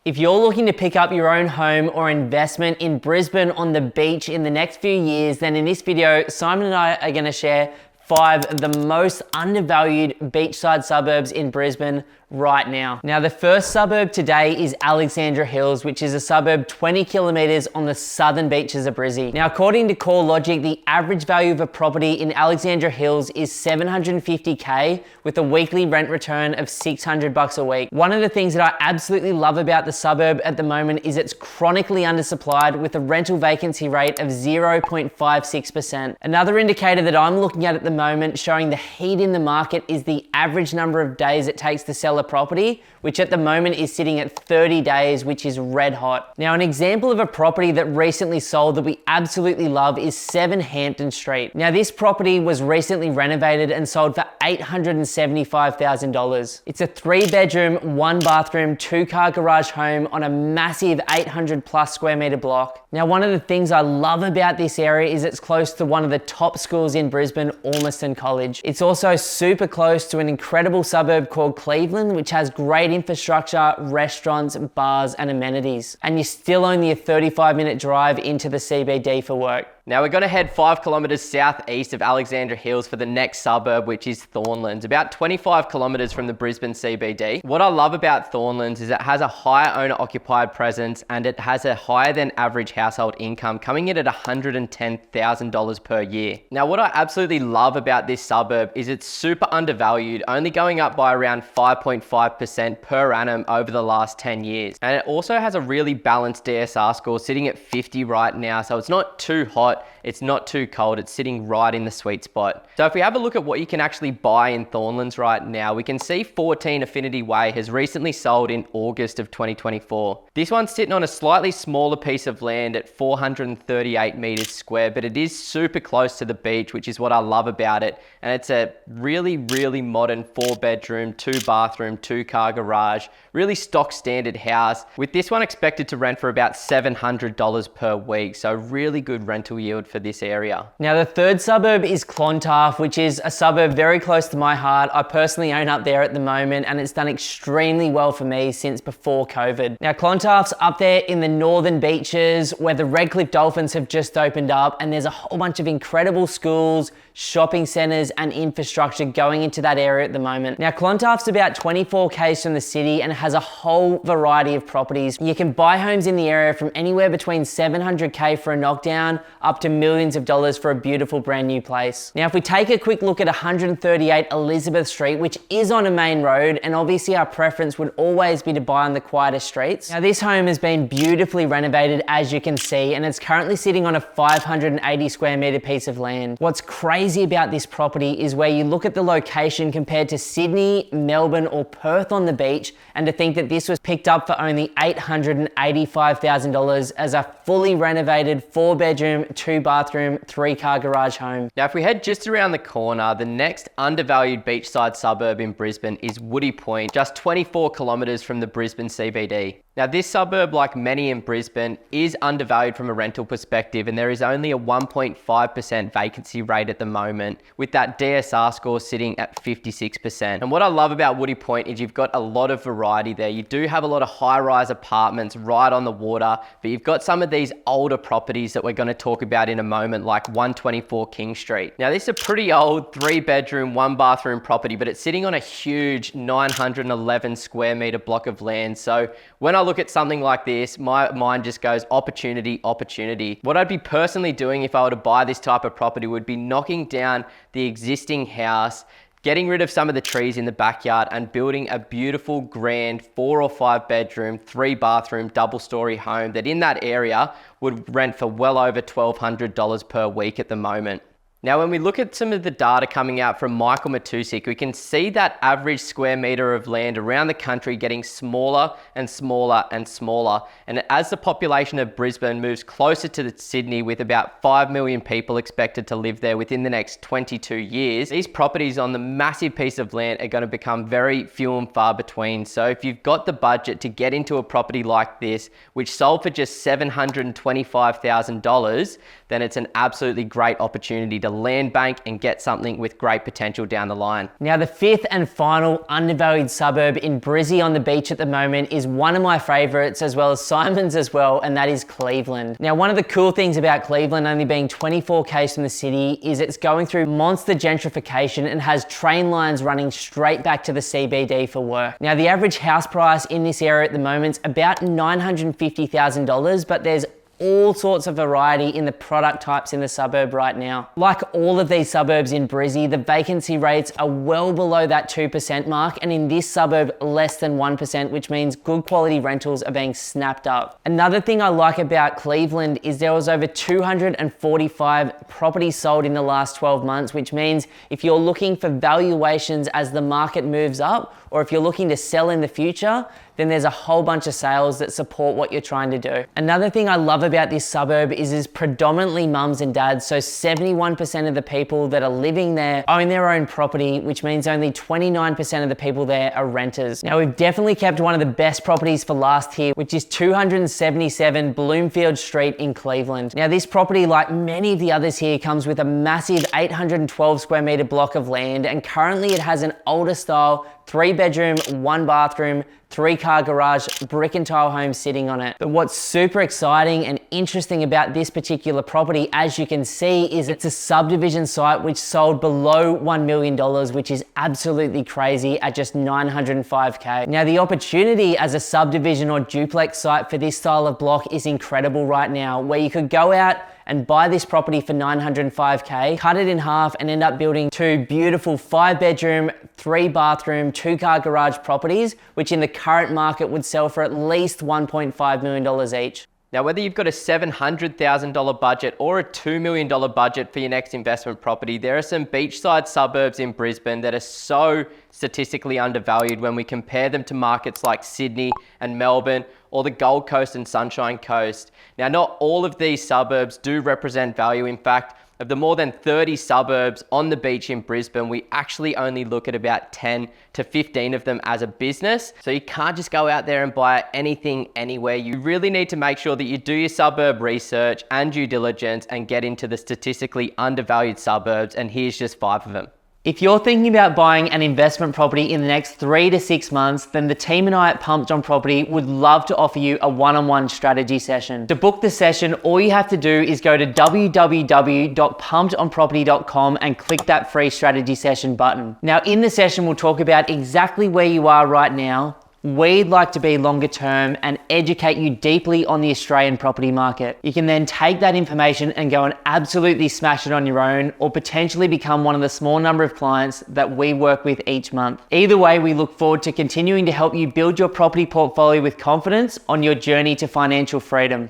If you're looking to pick up your own home or investment in Brisbane on the beach in the next few years, then in this video, Simon and I are going to share 5 of the most undervalued beachside suburbs in Brisbane right now. Now, the first suburb today is Alexandra Hills, which is a suburb 20 kilometers on the southern beaches of Brizzy. Now, according to CoreLogic, the average value of a property in Alexandra Hills is $750K with a weekly rent return of $600 a week. One of the things that I absolutely love about the suburb at the moment is it's chronically undersupplied with a rental vacancy rate of 0.56%. Another indicator that I'm looking at the moment showing the heat in the market is the average number of days it takes to sell a property, which at the moment is sitting at 30 days, which is red hot. Now, an example of a property that recently sold that we absolutely love is 7 Hampton Street. Now, this property was recently renovated and sold for $875,000. It's a 3-bedroom, 1-bathroom, 2-car garage home on a massive 800+ square meter block. Now, one of the things I love about this area is it's close to one of the top schools in Brisbane, Ormiston College. It's also super close to an incredible suburb called Cleveland, which has great infrastructure, restaurants, bars, and amenities. And you're still only a 35-minute drive into the CBD for work. Now we're going to head 5 kilometres southeast of Alexandra Hills for the next suburb, which is Thornlands, about 25 kilometres from the Brisbane CBD. What I love about Thornlands is it has a higher owner-occupied presence and it has a higher than average household income, coming in at $110,000 per year. Now what I absolutely love about this suburb is it's super undervalued, only going up by around 5.5% per annum over the last 10 years. And it also has a really balanced DSR score sitting at 50 right now, so it's not too hot. It's not too cold. It's sitting right in the sweet spot. So if we have a look at what you can actually buy in Thornlands right now, we can see 14 Affinity Way has recently sold in August of 2024. This one's sitting on a slightly smaller piece of land at 438 meters square, but it is super close to the beach, which is what I love about it. And it's a really, really modern 4-bedroom, 2-bathroom, 2-car garage, really stock standard house, with this one expected to rent for about $700 per week. So really good rental yield for this area. Now, the third suburb is Clontarf, which is a suburb very close to my heart. I personally own up there at the moment and it's done extremely well for me since before COVID. Now, Clontarf's up there in the northern beaches where the Redcliffe Dolphins have just opened up, and there's a whole bunch of incredible schools, shopping centres and infrastructure going into that area at the moment. Now, Clontarf's about 24 k's from the city and has a whole variety of properties. You can buy homes in the area from anywhere between $700K for a knockdown up to millions of dollars for a beautiful brand new place. Now, if we take a quick look at 138 Elizabeth Street, which is on a main road, and obviously our preference would always be to buy on the quieter streets. Now, this home has been beautifully renovated, as you can see, and it's currently sitting on a 580 square meter piece of land. What's crazy about this property is where you look at the location compared to Sydney, Melbourne, or Perth on the beach, and to think that this was picked up for only $885,000 as a fully renovated 4-bedroom, 2-bathroom, 3-car garage home. Now, if we head just around the corner, the next undervalued beachside suburb in Brisbane is Woody Point, just 24 kilometres from the Brisbane CBD. Now, this suburb, like many in Brisbane, is undervalued from a rental perspective, and there is only a 1.5% vacancy rate at the moment, with that DSR score sitting at 56%. And what I love about Woody Point is you've got a lot of variety there. You do have a lot of high-rise apartments right on the water, but you've got some of these older properties that we're going to talk about in a moment, like 124 King Street. Now, this is a pretty old 3-bedroom, 1-bathroom property, but it's sitting on a huge 911 square meter block of land. So when I look at something like this, my mind just goes opportunity, opportunity. What I'd be personally doing if I were to buy this type of property would be knocking down the existing house, getting rid of some of the trees in the backyard and building a beautiful, grand 4 or 5 bedroom, 3-bathroom, double-story home that in that area would rent for well over $1,200 per week at the moment. Now, when we look at some of the data coming out from Michael Matusik, we can see that average square meter of land around the country getting smaller and smaller and smaller. And as the population of Brisbane moves closer to Sydney, with about 5 million people expected to live there within the next 22 years, these properties on the massive piece of land are going to become very few and far between. So if you've got the budget to get into a property like this, which sold for just $725,000, then it's an absolutely great opportunity to land bank and get something with great potential down the line. Now, the fifth and final undervalued suburb in Brizzy on the beach at the moment is one of my favorites, as well as Simon's as well, and that is Cleveland. Now, one of the cool things about Cleveland only being 24 k's from the city is it's going through monster gentrification and has train lines running straight back to the CBD for work. Now, the average house price in this area at the moment is about $950,000, but there's all sorts of variety in the product types in the suburb right now. Like all of these suburbs in Brizzy, the vacancy rates are well below that 2% mark, and in this suburb, less than 1%, which means good quality rentals are being snapped up. Another thing I like about Cleveland is there was over 245 properties sold in the last 12 months, which means if you're looking for valuations as the market moves up, or if you're looking to sell in the future, then there's a whole bunch of sales that support what you're trying to do. Another thing I love about this suburb is predominantly mums and dads. So 71% of the people that are living there own their own property, which means only 29% of the people there are renters. Now, we've definitely kept one of the best properties for last here, which is 277 Bloomfield Street in Cleveland. Now, this property, like many of the others here, comes with a massive 812 square meter block of land, and currently it has an older style 3-bedroom, 1-bathroom, 3-car garage, brick and tile home sitting on it. But what's super exciting and interesting about this particular property, as you can see, is it's a subdivision site which sold below $1 million, which is absolutely crazy at just $905K. Now, the opportunity as a subdivision or duplex site for this style of block is incredible right now, where you could go out and buy this property for $905K, cut it in half, and end up building 2 beautiful 5-bedroom, 3-bathroom, 2-car garage properties, which in the current market would sell for at least $1.5 million each. Now, whether you've got a $700,000 budget or a $2 million budget for your next investment property, there are some beachside suburbs in Brisbane that are so statistically undervalued when we compare them to markets like Sydney and Melbourne or the Gold Coast and Sunshine Coast. Now, not all of these suburbs do represent value. In fact, of the more than 30 suburbs on the beach in Brisbane, we actually only look at about 10 to 15 of them as a business. So you can't just go out there and buy anything anywhere. You really need to make sure that you do your suburb research and due diligence and get into the statistically undervalued suburbs. And here's just 5 of them. If you're thinking about buying an investment property in the next 3 to 6 months, then the team and I at Pumped On Property would love to offer you a one-on-one strategy session. To book the session, all you have to do is go to www.pumpedonproperty.com and click that free strategy session button. Now, in the session, we'll talk about exactly where you are right now, we'd like to be longer term, and educate you deeply on the Australian property market. You can then take that information and go and absolutely smash it on your own, or potentially become one of the small number of clients that we work with each month. Either way, we look forward to continuing to help you build your property portfolio with confidence on your journey to financial freedom.